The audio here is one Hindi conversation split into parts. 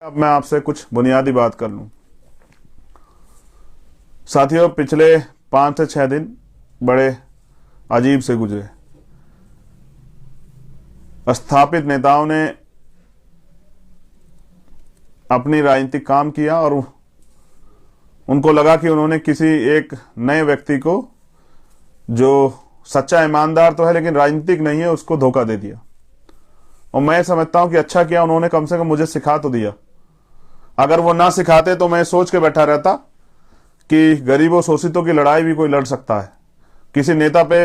अब मैं आपसे कुछ बुनियादी बात कर लूं। साथियों, पिछले 5 से 6 दिन बड़े अजीब से गुजरे। स्थापित नेताओं ने अपनी राजनीतिक काम किया और उनको लगा कि उन्होंने किसी एक नए व्यक्ति को, जो सच्चा ईमानदार तो है लेकिन राजनीतिक नहीं है, उसको धोखा दे दिया। और मैं समझता हूं कि अच्छा किया उन्होंने, कम से कम मुझे सिखा तो दिया। अगर वो ना सिखाते तो मैं सोच के बैठा रहता कि गरीबों शोषितों की लड़ाई भी कोई लड़ सकता है। किसी नेता पे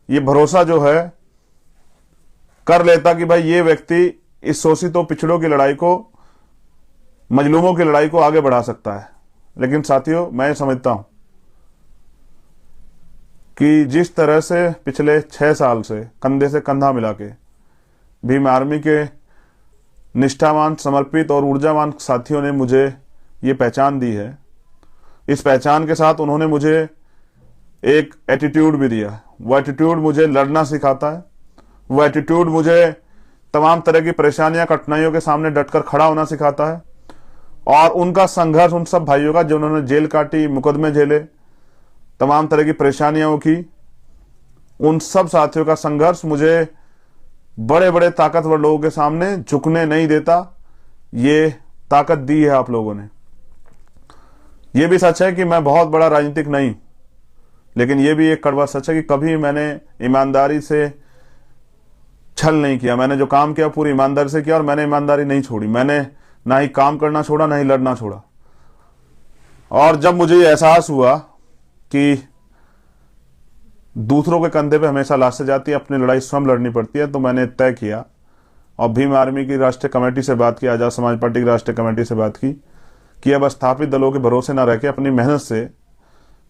ये भरोसा जो है कर लेता कि भाई ये व्यक्ति इस शोषितों पिछड़ों की लड़ाई को, मजलूमों की लड़ाई को आगे बढ़ा सकता है। लेकिन साथियों, मैं समझता हूं कि जिस तरह से पिछले 6 साल से कंधे से कंधा मिला के भीम आर्मी के निष्ठावान, समर्पित और ऊर्जावान साथियों ने मुझे ये पहचान दी है, इस पहचान के साथ उन्होंने मुझे एक एटीट्यूड भी दिया। वो एटीट्यूड मुझे लड़ना सिखाता है। वो एटीट्यूड मुझे तमाम तरह की परेशानियां, कठिनाइयों के सामने डटकर खड़ा होना सिखाता है। और उनका संघर्ष, उन सब भाइयों का जिन्होंने जेल काटी, मुकदमे झेले, तमाम तरह की परेशानियों की, उन सब साथियों का संघर्ष मुझे बड़े बड़े ताकतवर लोगों के सामने झुकने नहीं देता। ये ताकत दी है आप लोगों ने। ये भी सच है कि मैं बहुत बड़ा राजनीतिक नहीं, लेकिन ये भी एक कड़वा सच है कि कभी मैंने ईमानदारी से छल नहीं किया। मैंने जो काम किया पूरी ईमानदारी से किया और मैंने ईमानदारी नहीं छोड़ी। मैंने ना ही काम करना छोड़ा, ना ही लड़ना छोड़ा। और जब मुझे ये एहसास हुआ कि दूसरों के कंधे पे हमेशा लाशें जाती है, अपनी लड़ाई स्वयं लड़नी पड़ती है, तो मैंने तय किया और भीम आर्मी की राष्ट्रीय कमेटी से बात की, आजाद समाज पार्टी की राष्ट्रीय कमेटी से बात की कि अब स्थापित दलों के भरोसे ना रह के अपनी मेहनत से,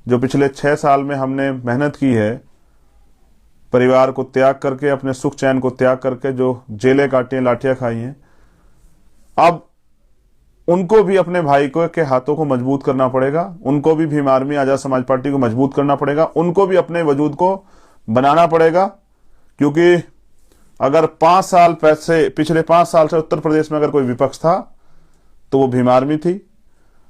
जो पिछले 6 साल में हमने मेहनत की है, परिवार को त्याग करके, अपने सुख चैन को त्याग करके जो जेलें काटी हैं, लाठियां खाई हैं, अब उनको भी अपने भाई को के हाथों को मजबूत करना पड़ेगा। उनको भी भीम आर्मी, आजाद समाज पार्टी को मजबूत करना पड़ेगा। उनको भी अपने वजूद को बनाना पड़ेगा। क्योंकि अगर 5 साल पिछले 5 साल से उत्तर प्रदेश में अगर कोई विपक्ष था तो वो भीम आर्मी थी।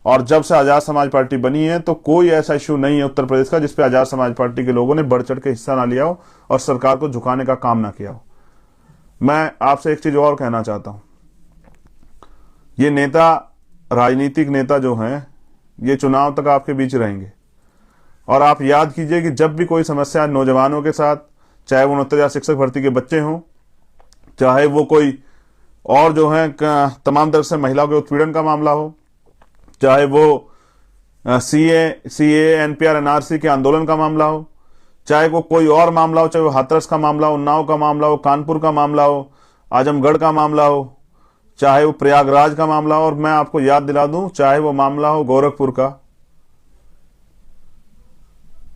और जब से आजाद समाज पार्टी बनी है तो कोई ऐसा इश्यू नहीं है उत्तर प्रदेश का जिसपे आजाद समाज पार्टी के लोगों ने बढ़ चढ़ के हिस्सा ना लिया हो और सरकार को झुकाने का काम ना किया हो। मैं आपसे एक चीज और कहना चाहता हूं, ये नेता, राजनीतिक नेता जो हैं, ये चुनाव तक आपके बीच रहेंगे। और आप याद कीजिए कि जब भी कोई समस्या नौजवानों के साथ, चाहे वो 69,000 शिक्षक भर्ती के बच्चे हों, चाहे वो कोई और जो है तमाम तरह से महिलाओं के उत्पीड़न का मामला हो, चाहे वो सीए, एनपीआर, एनआरसी के आंदोलन का मामला हो, चाहे वो कोई और मामला हो, चाहे वो हाथरस का मामला हो, उन्नाव का मामला हो, कानपुर का मामला हो, आजमगढ़ का मामला हो, चाहे वो प्रयागराज का मामला हो, और मैं आपको याद दिला दूं, चाहे वो मामला हो गोरखपुर का।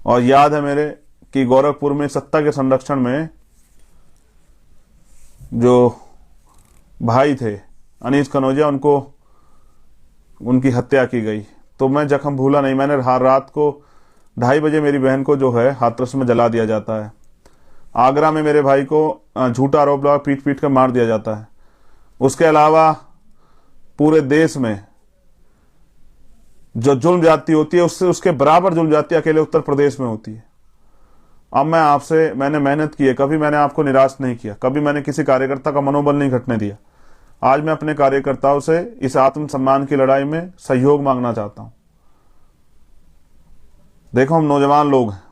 और याद है मेरे कि गोरखपुर में सत्ता के संरक्षण में जो भाई थे अनीस कनौजिया, उनकी हत्या की गई। तो मैं जख्म भूला नहीं। मैंने रात को 2:30 बजे मेरी बहन को जो है हाथरस में जला दिया जाता है। आगरा में मेरे भाई को झूठा आरोप लगा पीट पीट कर मार दिया जाता है। उसके अलावा पूरे देश में जो जुल्म जाती होती है, उससे उसके बराबर जुल्म जाती अकेले उत्तर प्रदेश में होती है। अब मैंने मेहनत की है, कभी मैंने आपको निराश नहीं किया, कभी मैंने किसी कार्यकर्ता का मनोबल नहीं घटने दिया। आज मैं अपने कार्यकर्ताओं से इस आत्मसम्मान की लड़ाई में सहयोग मांगना चाहता हूं। देखो, हम नौजवान लोग हैं,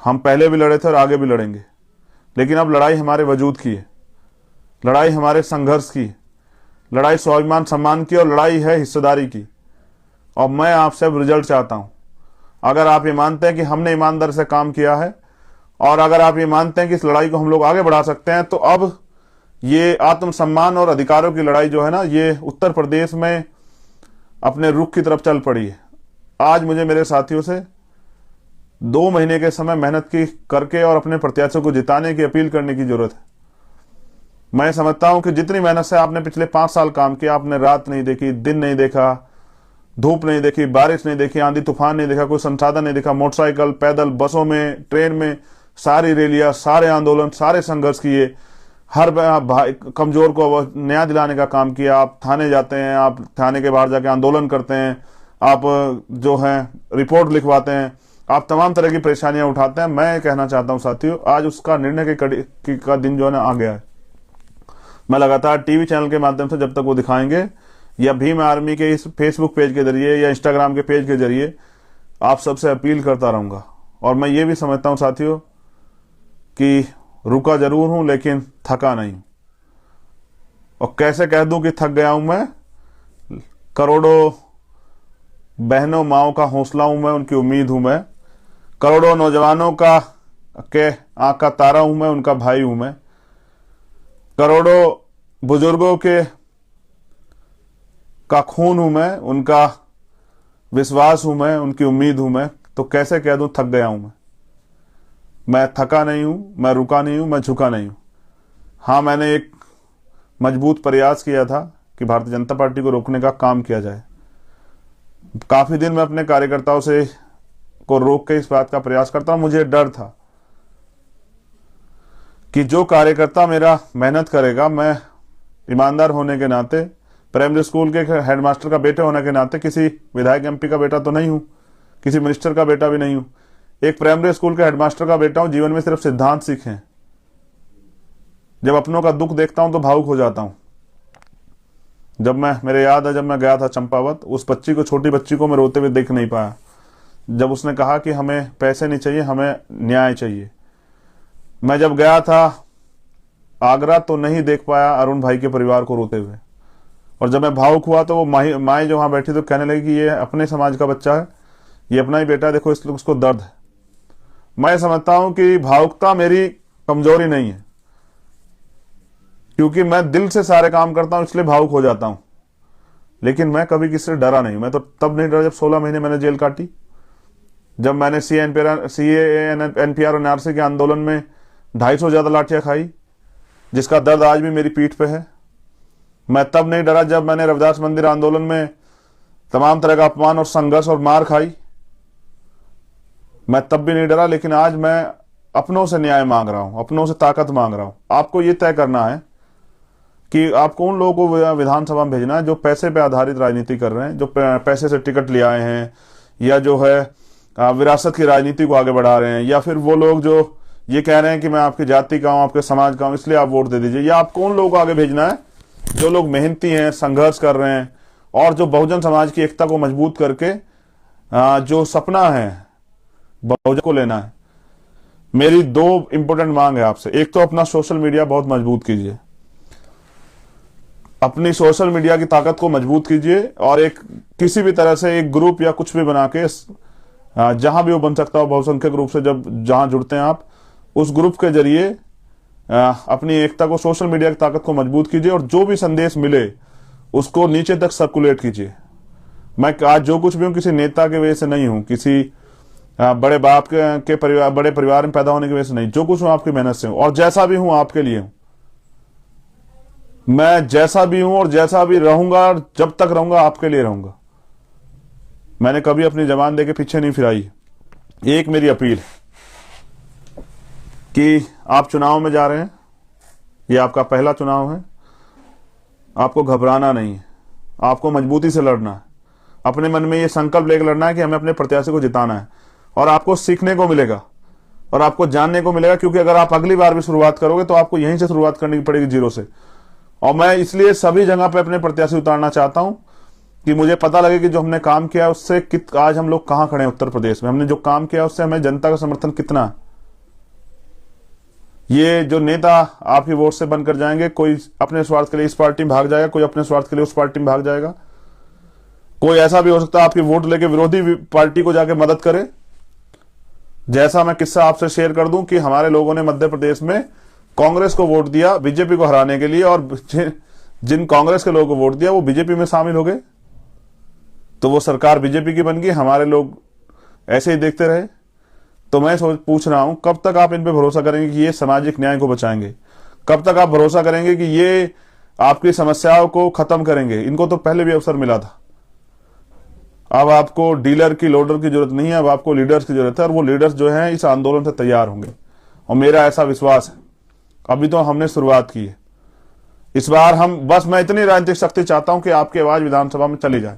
हम पहले भी लड़े थे और आगे भी लड़ेंगे, लेकिन अब लड़ाई हमारे वजूद की है, लड़ाई हमारे संघर्ष की, लड़ाई स्वाभिमान सम्मान की, और लड़ाई है हिस्सेदारी की। और मैं आपसे अब रिजल्ट चाहता हूं। अगर आप ये मानते हैं कि हमने ईमानदारी से काम किया है, और अगर आप ये मानते हैं कि इस लड़ाई को हम लोग आगे बढ़ा सकते हैं, तो अब ये आत्मसम्मान और अधिकारों की लड़ाई जो है ना, ये उत्तर प्रदेश में अपने रुख की तरफ चल पड़ी है। आज मुझे मेरे साथियों से 2 महीने के समय मेहनत की करके और अपने प्रत्याशियों को जिताने की अपील करने की जरूरत है। मैं समझता हूं कि जितनी मेहनत से आपने पिछले 5 साल काम किया, आपने रात नहीं देखी, दिन नहीं देखा, धूप नहीं देखी, बारिश नहीं देखी, आंधी तूफान नहीं देखा, कोई संसाधन नहीं देखा, मोटरसाइकिल, पैदल, बसों में, ट्रेन में, सारी रैलियां, सारे आंदोलन, सारे संघर्ष किए, हर भाई कमजोर को न्याय दिलाने का काम किया। आप थाने जाते हैं, आप थाने के बाहर जाके आंदोलन करते हैं, आप जो है रिपोर्ट लिखवाते हैं, आप तमाम तरह की परेशानियां उठाते हैं। मैं कहना चाहता हूं साथियों, आज उसका निर्णय का दिन जो है ना आ गया है। मैं लगातार टीवी चैनल के माध्यम से जब तक वो दिखाएंगे, या भीम आर्मी के इस फेसबुक पेज के जरिए या इंस्टाग्राम के पेज के जरिए आप सबसे अपील करता रहूंगा। और मैं ये भी समझता हूं साथियों कि रुका जरूर हूं लेकिन थका नहीं। और कैसे कह दूं कि थक गया हूं मैं? करोड़ों बहनों माओं का हौसला हूं मैं, उनकी उम्मीद हूं मैं। करोड़ों नौजवानों का आंख का तारा हूं मैं, उनका भाई हूं मैं। करोड़ों बुजुर्गों का खून हूं मैं, उनका विश्वास हूं मैं, उनकी उम्मीद हूं मैं। तो कैसे कह दूं थक गया हूं मैं थका नहीं हूं, मैं रुका नहीं हूं, मैं झुका नहीं हूं। हाँ, मैंने एक मजबूत प्रयास किया था कि भारतीय जनता पार्टी को रोकने का काम किया जाए। काफी दिन मैं अपने कार्यकर्ताओं से को रोक के इस बात का प्रयास करता हूं। मुझे डर था कि जो कार्यकर्ता मेरा मेहनत करेगा, मैं ईमानदार होने के नाते, प्राइमरी स्कूल के हेडमास्टर का बेटे होने के नाते, किसी विधायक एमपी का बेटा तो नहीं हूं, किसी मिनिस्टर का बेटा भी नहीं हूं, एक प्राइमरी स्कूल के हेडमास्टर का बेटा हूं। जीवन में सिर्फ सिद्धांत सीखे हैं। जब अपनों का दुख देखता हूं तो भावुक हो जाता हूं। मेरे याद है, जब मैं गया था चंपावत, उस बच्ची को, छोटी बच्ची को मैं रोते हुए देख नहीं पाया। जब उसने कहा कि हमें पैसे नहीं चाहिए, हमें न्याय चाहिए। मैं जब गया था आगरा तो नहीं देख पाया अरुण भाई के परिवार को रोते हुए। और जब मैं भावुक हुआ तो वो माए जो वहां बैठी तो कहने लगी कि ये अपने समाज का बच्चा है, ये अपना ही बेटा है, देखो इसलिए उसको दर्द है। मैं समझता हूं कि भावुकता मेरी कमजोरी नहीं है, क्योंकि मैं दिल से सारे काम करता हूं, इसलिए भावुक हो जाता हूं। लेकिन मैं कभी किसी से डरा नहीं। मैं तो तब नहीं डरा जब 16 महीने मैंने जेल काटी, जब मैंने सीए एनपीआर और एनआरसी के आंदोलन में 250 ज्यादा लाठियां खाई, जिसका दर्द आज भी मेरी पीठ पे है। मैं तब नहीं डरा जब मैंने रविदास मंदिर आंदोलन में तमाम तरह का अपमान और संघर्ष और मार खाई। मैं तब भी नहीं डरा। लेकिन आज मैं अपनों से न्याय मांग रहा हूं, अपनों से ताकत मांग रहा हूं। आपको यह तय करना है कि आपको उन लोगों को विधानसभा में भेजना है जो पैसे पे आधारित राजनीति कर रहे हैं, जो पैसे से टिकट ले आए हैं, या जो है विरासत की राजनीति को आगे बढ़ा रहे हैं, या फिर वो लोग जो ये कह रहे हैं कि मैं आपकी जाति का हूं, आपके समाज का हूं, इसलिए आप वोट दे दीजिए। या आपको उन लोगों को आगे भेजना है जो लोग मेहनती हैं, संघर्ष कर रहे हैं, और जो बहुजन समाज की एकता को मजबूत करके जो सपना है बहुजन को लेना है। मेरी 2 इंपॉर्टेंट मांग है आपसे। एक तो अपना सोशल मीडिया बहुत मजबूत कीजिए, अपनी सोशल मीडिया की ताकत को मजबूत कीजिए, और एक किसी भी तरह से एक ग्रुप या कुछ भी बना के, जहां भी वो बन सकता हो, बहुसंख्यक रूप से जहां जुड़ते हैं आप, उस ग्रुप के जरिए अपनी एकता को, सोशल मीडिया की ताकत को मजबूत कीजिए, और जो भी संदेश मिले उसको नीचे तक सर्कुलेट कीजिए। मैं आज जो कुछ भी हूं किसी नेता के वजह से नहीं हूं, किसी बड़े बाप के परिवार, बड़े परिवार में पैदा होने की वजह से नहीं। जो कुछ हूं आपकी मेहनत से हूं, और जैसा भी हूं आपके लिए हूं। मैं जैसा भी हूं और जैसा भी रहूंगा, और जब तक रहूंगा आपके लिए रहूंगा। मैंने कभी अपनी जबान देके पीछे नहीं फिराई। एक मेरी अपील है कि आप चुनाव में जा रहे हैं, ये आपका पहला चुनाव है, आपको घबराना नहीं है, आपको मजबूती से लड़ना है। अपने मन में ये संकल्प लेकर लड़ना है कि हमें अपने प्रत्याशी को जिताना है। और आपको सीखने को मिलेगा और आपको जानने को मिलेगा, क्योंकि अगर आप अगली बार भी शुरुआत करोगे तो आपको यहीं से शुरुआत करनी पड़ेगी, 0 से। और मैं इसलिए सभी जगह पे अपने प्रत्याशी उतारना चाहता हूं कि मुझे पता लगे कि जो हमने काम किया उससे आज हम लोग कहां खड़े हैं। उत्तर प्रदेश में हमने जो काम किया उससे हमें जनता का समर्थन कितना है। ये जो नेता आपकी वोट से बनकर जाएंगे, कोई अपने स्वार्थ के लिए इस पार्टी में भाग जाएगा, कोई अपने स्वार्थ के लिए उस पार्टी में भाग जाएगा, कोई ऐसा भी हो सकता है आपकी वोट लेके विरोधी पार्टी को जाके मदद करे। जैसा मैं किस्सा आपसे शेयर कर दूं कि हमारे लोगों ने मध्य प्रदेश में कांग्रेस को वोट दिया बीजेपी को हराने के लिए, और जिन कांग्रेस के लोगों को वोट दिया वो बीजेपी में शामिल हो गए, तो वो सरकार बीजेपी की बन गई, हमारे लोग ऐसे ही देखते रहे। तो मैं पूछ रहा हूं, कब तक आप इन पे भरोसा करेंगे कि ये सामाजिक न्याय को बचाएंगे? कब तक आप भरोसा करेंगे कि ये आपकी समस्याओं को खत्म करेंगे? इनको तो पहले भी अवसर मिला था। अब आपको डीलर की, लोडर की जरूरत नहीं है, अब आपको लीडर्स की जरूरत है, और वो लीडर्स जो हैं इस आंदोलन से तैयार होंगे। और मेरा ऐसा विश्वास है अभी तो हमने शुरुआत की है। इस बार हम बस मैं इतनी राजनीतिक शक्ति चाहता हूं कि आपकी आवाज विधानसभा में चली जाए,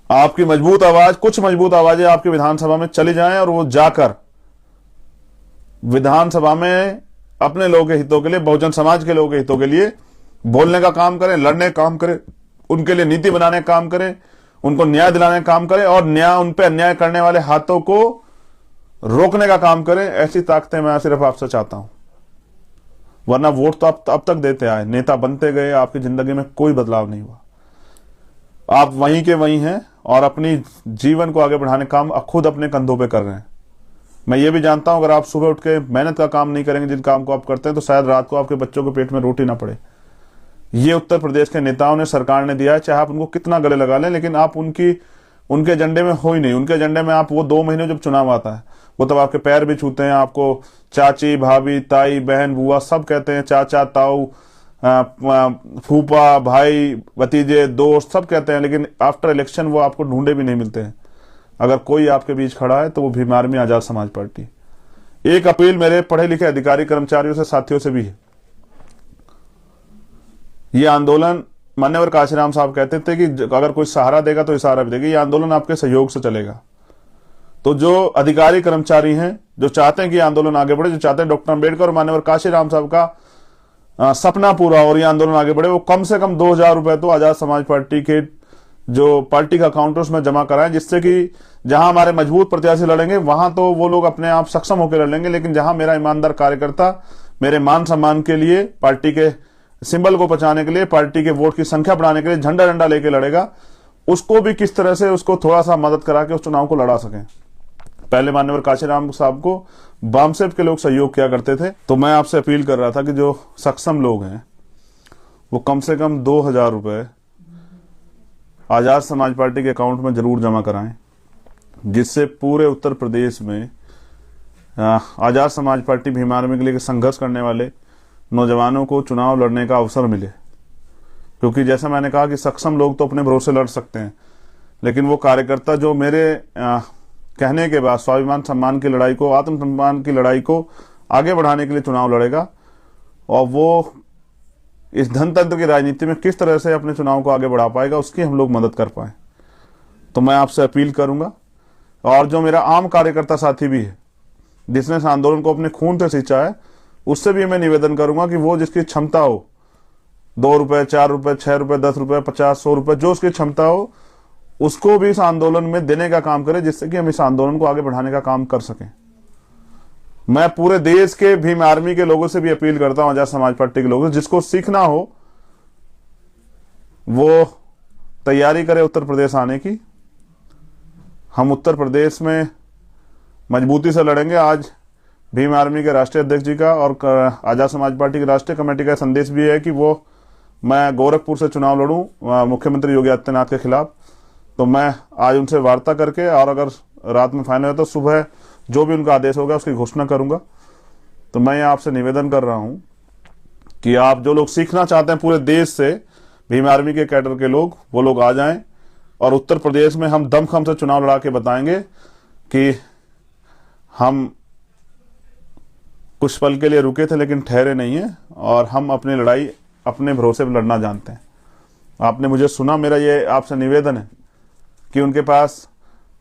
आपकी मजबूत आवाज, कुछ मजबूत आवाजें आपकी विधानसभा में चली जाएं और वो जाकर विधानसभा में अपने लोगों के हितों के लिए, बहुजन समाज के लोगों के हितों के लिए बोलने का काम करें, लड़ने का काम करें, उनके लिए नीति बनाने का काम करें, उनको न्याय दिलाने का काम करें और उन पे अन्याय करने वाले हाथों को रोकने का काम करें। ऐसी ताकतें मैं सिर्फ आपसे चाहता हूं, वरना वोट तो आप अब तक देते आए, नेता बनते गए, आपकी जिंदगी में कोई बदलाव नहीं हुआ। आप वहीं के वहीं हैं और अपनी जीवन को आगे बढ़ाने का काम खुद अपने कंधों पे कर रहे हैं। मैं ये भी जानता हूं अगर आप सुबह उठ के मेहनत का काम नहीं करेंगे, जिन काम को आप करते हैं, तो शायद रात को आपके बच्चों के पेट में रोटी ना पड़े। ये उत्तर प्रदेश के नेताओं ने, सरकार ने दिया है, चाहे आप उनको कितना गले लगा लें, लेकिन आप उनके एजेंडे में हो ही नहीं। उनके एजेंडे में आप वो 2 महीने जब चुनाव आता है, वो तब आपके पैर भी छूते हैं, आपको चाची, भाभी, ताई, बहन, बुआ सब कहते हैं, चाचा, ताऊ, फूफा, भाई, भतीजे, दोस्त सब कहते हैं, लेकिन आफ्टर इलेक्शन वो आपको ढूंढे भी नहीं मिलते हैं। अगर कोई आपके बीच खड़ा है तो वो भीम आर्मी आजाद समाज पार्टी। एक अपील मेरे पढ़े लिखे अधिकारी, कर्मचारियों से, साथियों से भी है। ये आंदोलन, मान्यवर काशीराम साहब कहते थे कि अगर कोई सहारा देगा तो इशारा भी देगा। ये आंदोलन आपके सहयोग से चलेगा। तो जो अधिकारी कर्मचारी हैं, जो चाहते हैं कि आंदोलन आगे बढ़े, जो चाहते हैं डॉक्टर अंबेडकर और मान्यवर काशीराम साहब का सपना पूरा और ये आंदोलन आगे बढ़े, वो कम से कम 2000 रुपए तो आजाद समाज पार्टी के जो पार्टी का अकाउंट है उसमें जमा कराएं, जिससे कि जहां हमारे मजबूत प्रत्याशी लड़ेंगे वहां तो वो लोग अपने आप सक्षम होकर लड़ेंगे, लेकिन जहां मेरा ईमानदार कार्यकर्ता मेरे मान सम्मान के लिए, पार्टी के सिंबल को बचाने के लिए, पार्टी के वोट की संख्या बढ़ाने के लिए झंडा झंडा लेके लड़ेगा, उसको भी किस तरह से उसको थोड़ा सा मदद करा के उस चुनाव को लड़ा सकें। पहले मान्यवर काशीराम साहब को बामसेफ के लोग सहयोग किया करते थे, तो मैं आपसे अपील कर रहा था कि जो सक्षम लोग हैं वो कम से कम 2000 रुपए आजाद समाज पार्टी के अकाउंट में जरूर जमा कराएं, जिससे पूरे उत्तर प्रदेश में आजाद समाज पार्टी भीम आर्मी के लिए संघर्ष करने वाले नौजवानों को चुनाव लड़ने का अवसर मिले। क्योंकि जैसा मैंने कहा कि सक्षम लोग तो अपने भरोसे लड़ सकते हैं, लेकिन वो कार्यकर्ता जो मेरे कहने के बाद स्वाभिमान सम्मान की लड़ाई को, आत्मसम्मान की लड़ाई को आगे बढ़ाने के लिए चुनाव लड़ेगा, और वो इस धनतंत्र की राजनीति में किस तरह से अपने चुनाव को आगे बढ़ा पाएगा, उसकी हम लोग मदद कर पाए। तो मैं आपसे अपील करूंगा, और जो मेरा आम कार्यकर्ता साथी भी है जिसने इस आंदोलन को अपने खून से सींचा है, उससे भी मैं निवेदन करूंगा कि वो जिसकी क्षमता हो, 2 रुपए, 4 रुपए, 6 रुपए, 10 रुपए, 50, 100 रुपए, जो उसकी क्षमता हो, उसको भी इस आंदोलन में देने का काम करें, जिससे कि हम इस आंदोलन को आगे बढ़ाने का काम कर सकें। मैं पूरे देश के भीम आर्मी के लोगों से भी अपील करता हूं, आजाद समाज पार्टी के लोगों से, जिसको सीखना हो वो तैयारी करे उत्तर प्रदेश आने की। हम उत्तर प्रदेश में मजबूती से लड़ेंगे। आज भीम आर्मी के राष्ट्रीय अध्यक्ष जी का और आजाद समाज पार्टी की राष्ट्रीय कमेटी का संदेश भी है कि मैं गोरखपुर से चुनाव लड़ूं मुख्यमंत्री योगी आदित्यनाथ के खिलाफ। तो मैं आज उनसे वार्ता करके, और अगर रात में फाइनल है तो सुबह जो भी उनका आदेश होगा उसकी घोषणा करूंगा। तो मैं आपसे निवेदन कर रहा हूं कि आप जो लोग सीखना चाहते हैं पूरे देश से, भीम आर्मी के कैडर के लोग, वो लोग आ जाएं, और उत्तर प्रदेश में हम दमखम से चुनाव लड़ा के बताएंगे कि हम कुछ पल के लिए रुके थे लेकिन ठहरे नहीं है, और हम अपनी लड़ाई अपने भरोसे पर लड़ना जानते हैं। आपने मुझे सुना, मेरा ये आपसे निवेदन है कि उनके पास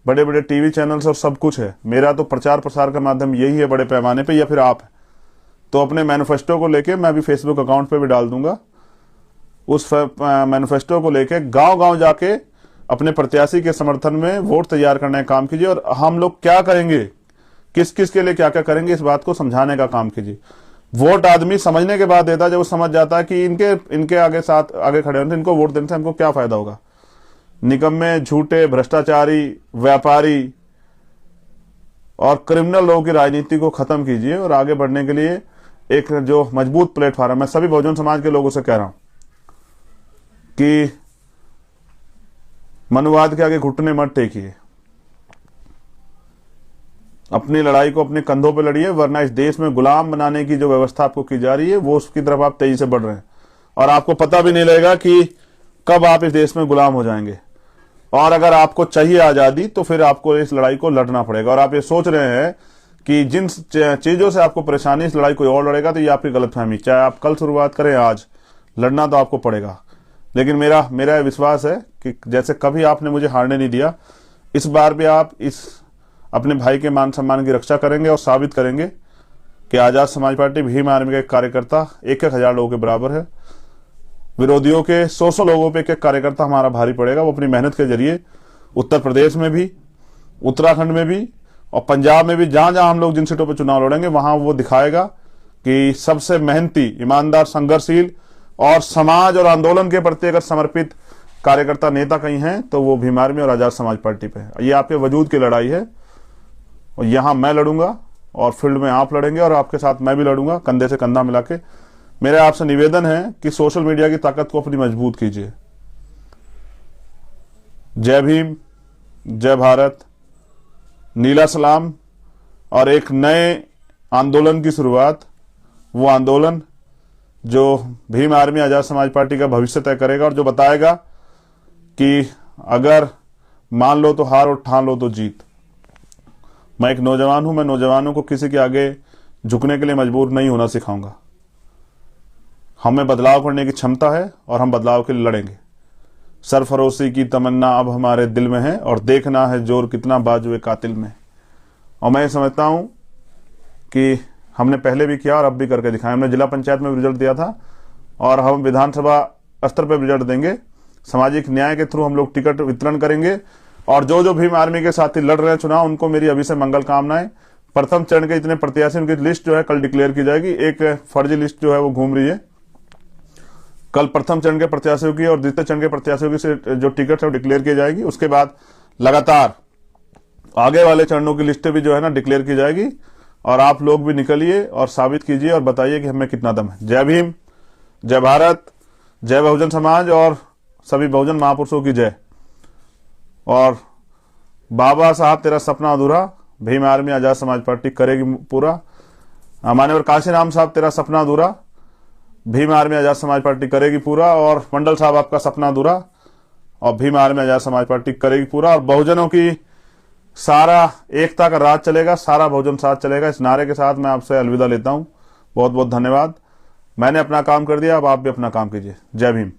बड़े बड़े टीवी चैनल्स और सब कुछ है, मेरा तो प्रचार प्रसार का माध्यम यही है बड़े पैमाने पे, या फिर आप है। तो अपने मैनिफेस्टो को लेके, मैं भी फेसबुक अकाउंट पे भी डाल दूंगा, उस मैनिफेस्टो को लेके गांव गांव जाके अपने प्रत्याशी के समर्थन में वोट तैयार करने का काम कीजिए, और हम लोग क्या करेंगे, किस किस के लिए क्या क्या करेंगे, इस बात को समझाने का काम कीजिए। वोट आदमी समझने के बाद देता है, जब वो समझ जाता है कि इनके आगे खड़े होने से, इनको वोट देने से हमको क्या फायदा होगा। निकम्मे, झूठे, भ्रष्टाचारी, व्यापारी और क्रिमिनल लोगों की राजनीति को खत्म कीजिए, और आगे बढ़ने के लिए एक जो मजबूत प्लेटफॉर्म, मैं सभी बहुजन समाज के लोगों से कह रहा हूं कि मनुवाद के आगे घुटने मत टेकिए, अपनी लड़ाई को अपने कंधों पे लड़िए, वरना इस देश में गुलाम बनाने की जो व्यवस्था आपको की जा रही है, वो उसकी तरफ आप तेजी से बढ़ रहे हैं, और आपको पता भी नहीं लगेगा कि कब आप इस देश में गुलाम हो जाएंगे। और अगर आपको चाहिए आजादी, तो फिर आपको इस लड़ाई को लड़ना पड़ेगा। और आप ये सोच रहे हैं कि जिन चीजों से आपको परेशानी, इस लड़ाई कोई और लड़ेगा तो ये आपकी गलतफहमी। चाहे आप कल शुरुआत करें, आज लड़ना तो आपको पड़ेगा। लेकिन मेरा विश्वास है कि जैसे कभी आपने मुझे हारने नहीं दिया, इस बार भी आप इस अपने भाई के मान सम्मान की रक्षा करेंगे और साबित करेंगे कि आजाद समाज पार्टी भीम आर्मी का एक कार्यकर्ता 1,000 लोगों के बराबर है। विरोधियों के 100 लोगों पे एक कार्यकर्ता हमारा भारी पड़ेगा। वो अपनी मेहनत के जरिए उत्तर प्रदेश में भी, उत्तराखंड में भी और पंजाब में भी, जहां जहां हम लोग जिन सीटों पर चुनाव लड़ेंगे वहां वो दिखाएगा कि सबसे मेहनती, ईमानदार, संघर्षशील और समाज और आंदोलन के प्रति अगर समर्पित कार्यकर्ता नेता कहीं हैं तो वो भीम आर्मी और आजाद समाज पार्टी पे है। ये आपके वजूद की लड़ाई है और यहां मैं लड़ूंगा और फील्ड में आप लड़ेंगे और आपके साथ मैं भी लड़ूंगा, कंधे से कंधा मिला के। मेरा आपसे निवेदन है कि सोशल मीडिया की ताकत को अपनी मजबूत कीजिए। जय भीम, जय भारत, नीला सलाम और एक नए आंदोलन की शुरुआत। वो आंदोलन जो भीम आर्मी आजाद समाज पार्टी का भविष्य तय करेगा और जो बताएगा कि अगर मान लो तो हार और ठान लो तो जीत। मैं एक नौजवान हूं, मैं नौजवानों को किसी के आगे झुकने के लिए मजबूर नहीं होना सिखाऊंगा। हमें बदलाव करने की क्षमता है और हम बदलाव के लिए लड़ेंगे। सरफरोशी की तमन्ना अब हमारे दिल में है और देखना है जोर कितना बाजुए कातिल में। और मैं समझता हूं कि हमने पहले भी किया और अब भी करके दिखाया। हमने जिला पंचायत में रिजल्ट दिया था और हम विधानसभा स्तर पर रिजल्ट देंगे। सामाजिक न्याय के थ्रू हम लोग टिकट वितरण करेंगे और जो जो भीम आर्मी के साथी लड़ रहे हैं चुनाव, उनको मेरी अभी से मंगल कामनाएं। प्रथम चरण के इतने प्रत्याशी, उनकी लिस्ट जो है कल डिक्लेयर की जाएगी। एक फर्जी लिस्ट जो है वो घूम रही है। कल प्रथम चरण के प्रत्याशियों की और द्वितीय चरण के प्रत्याशियों की से जो टिकट है वो डिक्लेयर की जाएगी। उसके बाद लगातार आगे वाले चरणों की लिस्टें भी जो है ना डिक्लेयर की जाएगी और आप लोग भी निकलिए और साबित कीजिए और बताइए कि हमें कितना दम है। जय भीम, जय भारत, जय बहुजन समाज और सभी बहुजन महापुरुषों की जय। और बाबा साहब तेरा सपना अधूरा, भीम आर्मी आजाद समाज पार्टी करेगी पूरा। मान्यवर काशीराम साहब तेरा सपना अधूरा, भीम आर्मी आजाद समाज पार्टी करेगी पूरा। और मंडल साहब आपका सपना अधूरा और भीम आर्मी आजाद समाज पार्टी करेगी पूरा। और बहुजनों की सारा एकता का राज चलेगा, सारा बहुजन साथ चलेगा। इस नारे के साथ मैं आपसे अलविदा लेता हूं। बहुत बहुत धन्यवाद। मैंने अपना काम कर दिया, अब आप भी अपना काम कीजिए। जय भीम।